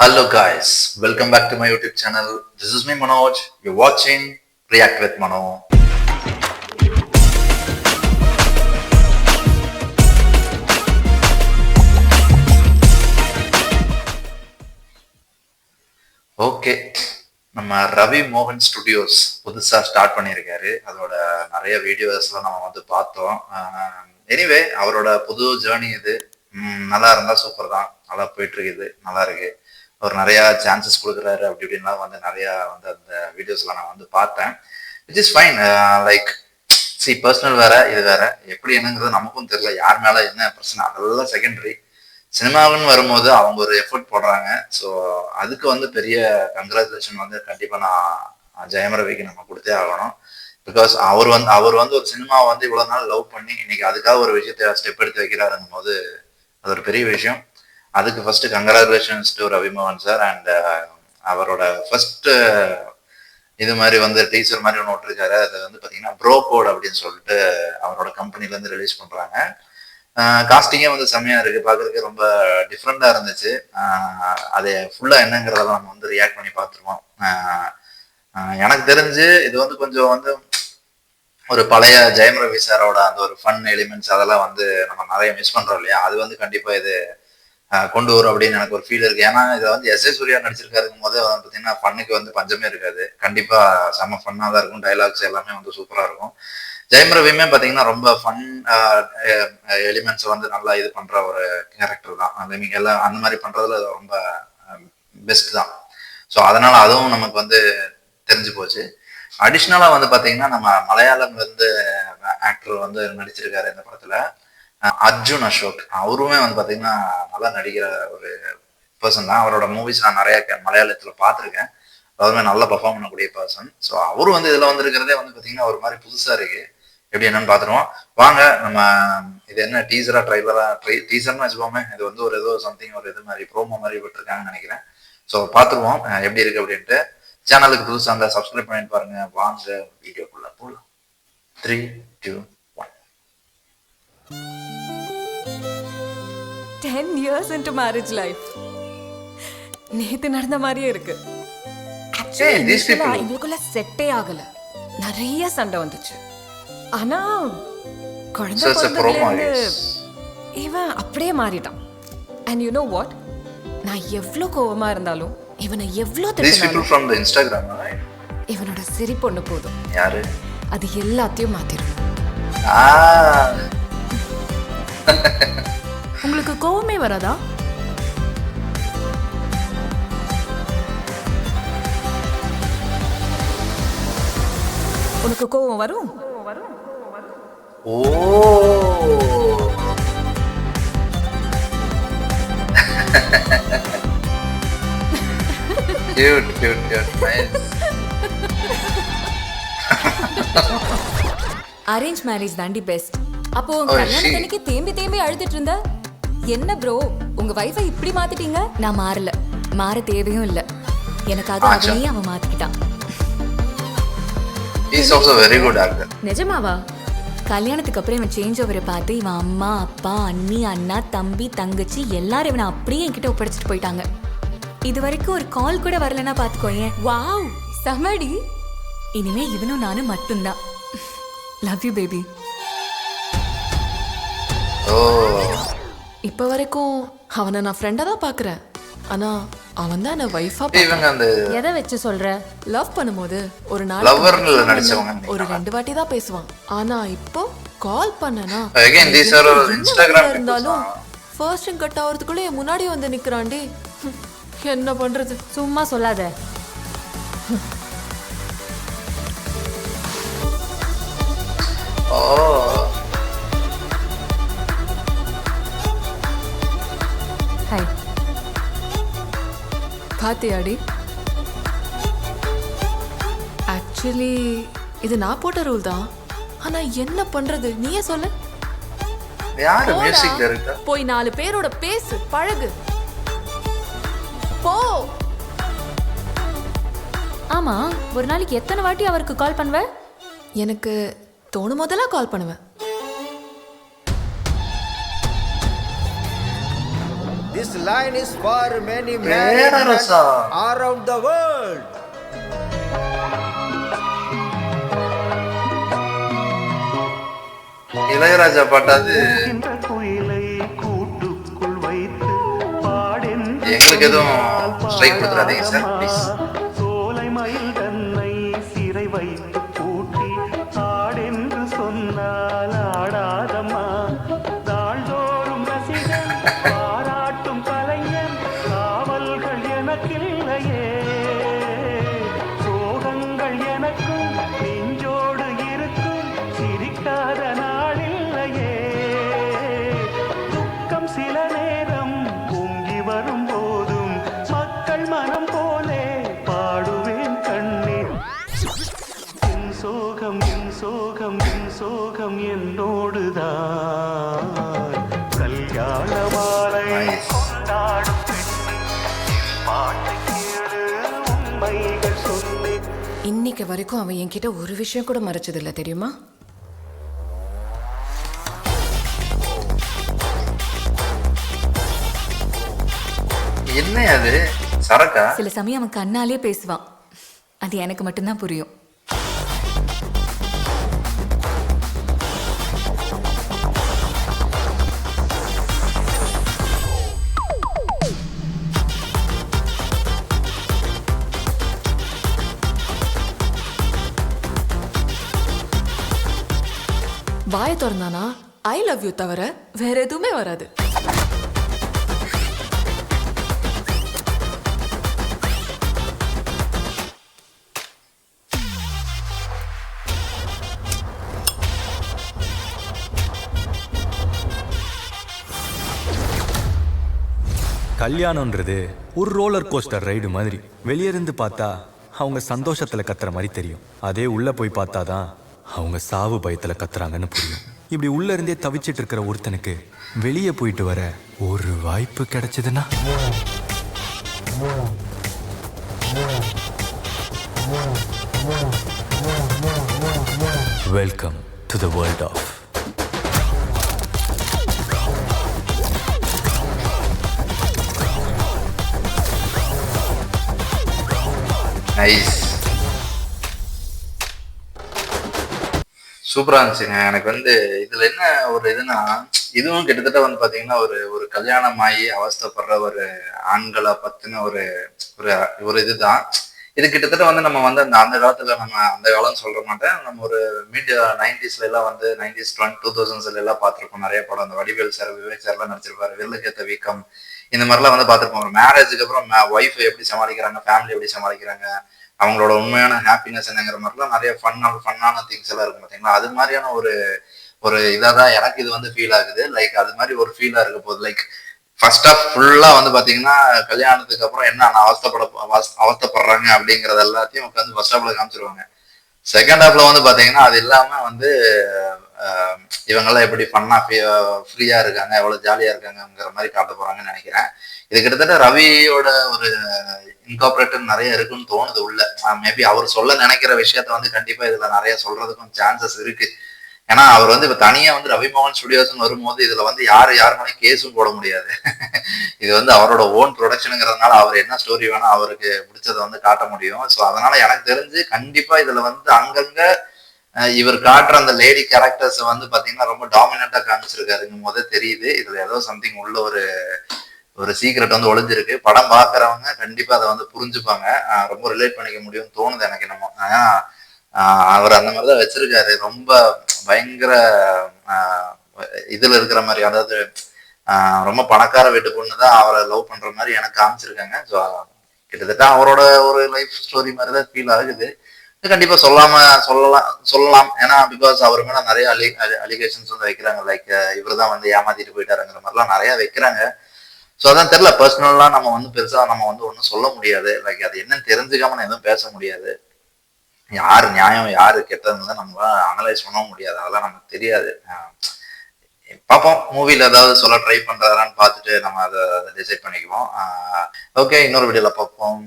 Hello guys, welcome back to my YouTube channel. This is me Manoj. You're watching React with Mano. Okay, நம்ம ரவி மோகன் studios புதுசாக start பண்ணியிருக்காரு. அதோட நிறைய வீடியோஸ்லாம் நம்ம வந்து பார்த்தோம். எனிவே அவரோட புது ஜேர்னி இது. நல்லா இருந்தால் சூப்பர் தான். நல்லா போயிட்டு இருக்குது, நல்லா இருக்கு. அவர் நிறையா சான்சஸ் கொடுக்குறாரு அப்படி இப்படின்லாம் வந்து நிறையா வந்து அந்த வீடியோஸ்லாம் நான் வந்து பார்த்தேன். It is fine. Like personal வேற, இது வேற. எப்படி என்னங்கிறது நமக்கும் தெரியல. யார் மேலே என்ன பிரச்சனை அதெல்லாம் செகண்டரி. சினிமாவுன்னு வரும்போது அவங்க ஒரு எஃபர்ட் போடுறாங்க. ஸோ அதுக்கு வந்து பெரிய கங்க்ராச்சுலேஷன் வந்து கண்டிப்பாக நான் ஜெயம் ரவிக்கு நம்ம கொடுத்தே ஆகணும். பிகாஸ் அவர் வந்து ஒரு சினிமாவை வந்து இவ்வளோ நாள் லவ் பண்ணி இன்னைக்கு அதுக்காக ஒரு விஷயத்த ஸ்டெப் எடுத்து வைக்கிறாருங்கும் போது அது ஒரு பெரிய விஷயம். அதுக்கு first congratulations to Ravi Mohan sir. And அவரோட ஃபர்ஸ்ட் இது மாதிரி வந்து டீசர் மாதிரி ஒன்று விட்டுருக்காரு. அது வந்து பார்த்தீங்கன்னா ப்ரோ கோட் அப்படின்னு சொல்லிட்டு அவரோட கம்பெனிலேருந்து ரிலீஸ் பண்ணுறாங்க. காஸ்டிங்கே வந்து செம்மையாக இருக்குது, பார்க்குறதுக்கு ரொம்ப டிஃப்ரெண்ட்டாக இருந்துச்சு. அது ஃபுல்லாக என்னங்கிறதெல்லாம் நம்ம வந்து ரியாக்ட் பண்ணி பார்த்துருவோம். எனக்கு தெரிஞ்சு இது வந்து கொஞ்சம் வந்து ஒரு பழைய ஜெயம் ரவி சாரோட அந்த ஒரு ஃபன் எலிமெண்ட்ஸ் அதெல்லாம் வந்து நம்ம நிறைய மிஸ் பண்ணுறோம் இல்லையா? அது வந்து கண்டிப்பாக இது கொண்டு வரும் அப்படின்னு எனக்கு ஒரு ஃபீல் இருக்குது. ஏன்னா இதை வந்து எஸ் ஏ சூர்யா நடிச்சிருக்காருக்கும் போது பார்த்தீங்கன்னா ஃபன்னுக்கு வந்து பஞ்சமே இருக்காது. கண்டிப்பாக செம்ம ஃபன்னாக தான் இருக்கும். டைலாக்ஸ் எல்லாமே வந்து சூப்பராக இருக்கும். ஜெயம் ரவியுமே பார்த்தீங்கன்னா ரொம்ப ஃபன் எலிமெண்ட்ஸ் வந்து நல்லா இது பண்ணுற ஒரு கேரக்டர் தான். எல்லாம் அந்த மாதிரி பண்ணுறதுல ரொம்ப பெஸ்ட் தான். ஸோ அதனால அதுவும் நமக்கு வந்து தெரிஞ்சு போச்சு. அடிஷ்னலாக வந்து பார்த்தீங்கன்னா நம்ம மலையாளம்லேருந்து ஆக்டர் வந்து நடிச்சிருக்காரு இந்த படத்தில், அர்ஜுன் அசோக். அவருமே வந்து பார்த்தீங்கன்னா நல்லா நடிக்கிற ஒரு பர்சன் தான். அவரோட மூவிஸ் நான் நிறைய மலையாளத்தில் பார்த்துருக்கேன். அவருமே நல்லா பர்ஃபார்ம் பண்ணக்கூடிய பர்சன். ஸோ அவரும் வந்து இதில் வந்துருக்கிறதே வந்து பார்த்தீங்கன்னா ஒரு மாதிரி புதுசாக இருக்கு. எப்படி என்னன்னு பார்த்துருவோம் வாங்க. நம்ம இது என்ன டீசரா ட்ரைலரா? டீசர்னு வச்சுக்கோமே. இது வந்து ஒரு ஏதோ சம்திங் ஒரு இது மாதிரி ப்ரோமோ மாதிரி விட்டுருக்காங்கன்னு நினைக்கிறேன். ஸோ பார்த்துருவோம் எப்படி இருக்கு அப்படின்ட்டு. சேனலுக்கு புதுசாக அந்த சப்ஸ்கிரைப் பண்ணிட்டு பாருங்க. வாங்க வீடியோக்குள்ள போகலாம். 3, 2, 1. 10 years into marriage life. நேத்து நடந்த மாதிரியே இருக்கு. எங்களுக்குள்ள செட்டே ஆகல, நிறைய சண்டை வந்துச்சு. ஆனா குழந்தை பிறந்ததுலேருந்து இவன் அப்படியே மாறிட்டான். அண்ட் யூ நோ வாட், நான் எவ்வளோ கோவமா இருந்தாலும் இவனை எவ்வளோ இவனோட சிரிப்பு ஒண்ணு போதும், யாரு அது எல்லாத்தையும் மாத்திரும். உங்களுக்கு கோவமே வராதா? உனக்கு கோவம் வரும்? ஓ cute nice. அரேஞ்ச் மேரேஜ் தாண்டி பெஸ்ட். அப்போ கல்யாணத்துக்கு தேம்பி அழுதுட்டு இருந்த என்ன ப்ரோ, உங்க வைஃபை இப்படி மாத்திட்டீங்க? நான் மாறல, மாற தேவையும் இல்ல. எனக்காக அவனையே அவன் மாத்திக்கிட்டான். He is also very good actor. நிஜமாவா? கல்யாணத்துக்கு அப்புறம் இவன் சேஞ்ச் ஓவரை பார்த்து இவன் அம்மா அப்பா அண்ணி அண்ணா தம்பி தங்கச்சி எல்லாரும் இவனை அப்படியே என்கிட்ட ஒப்படைச்சிட்டு போயிட்டாங்க. இது வரைக்கும் ஒரு கால் கூட வரலன்னா பாத்துக்கோயேன். வாவ் சமடி. இனிமே இவனும் நானும் மட்டும்தான். Love you baby. இப்ப வரைக்கும் அவனை நான் ஃப்ரெண்டா தான் பாக்குறேன். ஆனா அவன் தான் நான் வைஃபா பாக்குறேன். எதை வச்சு சொல்ற? லவ் பண்ணும்போது ஒரு நாள் ஒரு 2 வாட்டி தான் பேசுவான். ஆனா இப்போ கால் பண்ணனா இருந்தாலும் ஃபர்ஸ்ட் ரிங் கட் ஆகிறதுக்குள்ள என் முன்னாடி வந்து நிக்கிறான்டி. என்ன பண்றது? சும்மா சொல்லாத. ஹாய். பாத்தியாடி, ஆக்சுவலி இது நான் போட்ட ரூல் தான். ஆனா என்ன பண்றது நீயே சொல்லு. யாரு மியூசிக் டைரக்டர்? போய் 4 பேரோட பேசு, பழகு, போ. ஆமா, ஒரு நாளைக்கு எத்தனை வாட்டி அவருக்கு கால் பண்ணுவ? எனக்கு தோணும் போதெல்லாம் கால் பண்ணுவேன். This line is for many married men பேரரசா around the world. Ilaiyaraaja பாட்டாது எங்களுக்கு எதுவும் ஸ்ட்ரைக் கொடுத்துறாதீங்க சார் ப்ளீஸ். சோலை மயில் தன்னை சிறை வைத்து பூட்டி ஆடென்று சொன்னால் ஆடாதம்மா. நாள்தோறும் ரசிகன் பாராட்டும் கலைஞன் காவல்கள் எனக்கில்லையே. சோகங்கள் எனக்கும் நெஞ்சோடு இருக்கும் சிரிக்காத நாளில்லையே. துக்கம் சில நேரம் பொங்கி வரும் போதும் மக்கள் மனம் போலே பாடுவேன் கண்ணீர். என் சோகம் என் சோகம் என் சோகம் என்னோடுதான். கல்யாண மாலை கொண்டாடும் பெண்ணே, என் பாட்டை கேளு உண்மைகள் சொன்னேன். இன்னைக்கு வரைக்கும் அவன் என்கிட்ட ஒரு விஷயம் கூட மறைச்சதில்ல தெரியுமா? என்ன அது சரக்கா? சில சமயம் அவன் கண்ணாலே பேசுவான். அது எனக்கு மட்டும்தான் புரியும். வாயை திறந்தானா ஐ லவ் யூ தவிர வேற எதுவுமே வராது. கல்யாணம்ன்றது ஒரு ரோலர் கோஸ்டர் ரைடு மாதிரி. வெளியே இருந்து பார்த்தா அவங்க சந்தோஷத்துல கத்துற மாதிரி தெரியும். அதே உள்ள போய் பார்த்தாதான் அவங்க சாவு பயத்துல கத்துறாங்கன்னு புரியும். இப்படி உள்ள இருந்தே தவிச்சிட்டு இருக்கிற ஒருத்தனுக்கு வெளியே போயிட்டு வர ஒரு வாய்ப்பு கிடைச்சதுன்னா welcome to the world of nice. சூப்பரா இருந்துச்சுங்க. எனக்கு வந்து இதுல என்ன ஒரு இதுனா, இதுவும் கிட்டத்தட்ட வந்து பாத்தீங்கன்னா ஒரு ஒரு கல்யாணம் ஆகி அவஸ்தைப்படுற ஒரு ஆண்களை பத்தின ஒரு ஒரு ஒரு இதுதான் இது. கிட்டத்தட்ட வந்து நம்ம வந்து அந்த காலத்துல, நம்ம அந்த காலம் சொல்ற மாட்டேன், நம்ம ஒரு மீடியா 90ஸ்ல எல்லாம் வந்து 90s 2000s எல்லாம் பார்த்திருப்போம் நிறைய படம். அந்த வடிவேல் சார், விவேக் சார் எல்லாம் நடிச்சிருப்பாரு. வில்லுக்கேத்த வீக்கம், இந்த மாதிரிலாம் வந்து பார்த்திருப்போம். ஒரு மேரேஜுக்கு அப்புறம் ஒய்ஃப் எப்படி சமாளிக்கிறாங்க, ஃபேமிலி எப்படி சமாளிக்கிறாங்க, அவங்களோட உண்மையான ஹாப்பினஸ் என்னங்கிற மாதிரிலாம் நிறைய ஃபன்னான திங்ஸ் எல்லாம் இருக்கும் பார்த்தீங்களா. அது மாதிரியான ஒரு ஒரு இதாக தான் எனக்கு இது வந்து ஃபீல் ஆகுது. லைக் அது மாதிரி ஒரு ஃபீலாக இருக்க போகுது. லைக் ஃபர்ஸ்ட் ஆஃப் ஃபுல்லாக வந்து பார்த்தீங்கன்னா கல்யாணத்துக்கு அப்புறம் என்ன அவஸ்தைப்படுறாங்க அப்படிங்கிறது எல்லாத்தையும் உட்காந்து ஃபர்ஸ்ட் ஹாஃப்ல காமிச்சிருவாங்க. செகண்ட் ஹாஃப்ல வந்து பார்த்தீங்கன்னா அது இல்லாமல் வந்து இவங்கெல்லாம் எப்படி ஃபன்னா ஃப்ரீயா இருக்காங்க, எவ்வளவு ஜாலியா இருக்காங்கிற மாதிரி காட்ட போறாங்கன்னு நினைக்கிறேன். இது கிட்டத்தட்ட ரவியோட ஒரு இன்கார்பரேட்டட் நிறைய இருக்குன்னு தோணுது உள்ள. மேபி அவர் சொல்ல நினைக்கிற விஷயத்த வந்து கண்டிப்பா இதுல நிறைய சொல்றதுக்கும் சான்சஸ் இருக்கு. ஏன்னா அவர் வந்து இப்ப தனியா வந்து ரவி மோகன் ஸ்டுடியோஸ்ன்னு வரும்போது இதுல வந்து யாரு மேலே கேஸும் போட முடியாது. இது வந்து அவரோட ஓன் ப்ரொடக்ஷனுங்கிறதுனால அவர் என்ன ஸ்டோரி வேணா அவருக்கு பிடிச்சதை வந்து காட்ட முடியும். ஸோ அதனால எனக்கு தெரிஞ்சு கண்டிப்பா இதுல வந்து அங்கங்க இவர் காட்டுற அந்த லேடி கேரக்டர்ஸ் வந்து பாத்தீங்கன்னா ரொம்ப டாமினண்டா காமிச்சிருக்காருங்கும் போதே தெரியுது இதுல ஏதோ சம்திங் உள்ள ஒரு ஒரு சீக்ரெட் வந்து ஒளிஞ்சிருக்கு. படம் பாக்குறவங்க கண்டிப்பா அதை வந்து புரிஞ்சுப்பாங்க, ரொம்ப ரிலேட் பண்ணிக்க முடியும்னு தோணுது எனக்கு என்னமோ. அவர் அந்த மாதிரிதான் வச்சிருக்காரு. ரொம்ப பயங்கர இதுல இருக்கிற மாதிரி, அதாவது ரொம்ப பணக்கார வீட்டு பொண்ணுதான் அவரை லவ் பண்ற மாதிரி எனக்கு காமிச்சிருக்காங்க. ஸோ கிட்டத்தட்ட அவரோட ஒரு லைஃப் ஸ்டோரி மாதிரிதான் ஃபீல் ஆகுது. கண்டிப்பா சொல்லலாம். ஏன்னா பிகாஸ் அவர் மேல நிறைய அலிகேஷன்ஸ் வந்து வைக்கிறாங்க. லைக் இவர்தான் வந்து ஏமாத்திட்டு போயிட்டாருங்கிற மாதிரிலாம் நிறைய வைக்கிறாங்க. ஸோ அதான் தெரியல, பர்சனல்லாம் நம்ம வந்து பெருசா நம்ம வந்து ஒன்றும் சொல்ல முடியாது. லைக் அது என்னன்னு தெரிஞ்சுக்காம நான் எதுவும் பேச முடியாது. யாரு நியாயம் யாரு கெட்டதுன்னு நம்ம அனலைஸ் பண்ண முடியாது, அதெல்லாம் நமக்கு தெரியாது. பார்ப்போம், மூவில ஏதாவது சொல்ல ட்ரை பண்றாரான்னு பார்த்துட்டு நம்ம அதை டிசைட் பண்ணிக்குவோம். ஓகே, இன்னொரு வீடியோல பார்ப்போம்.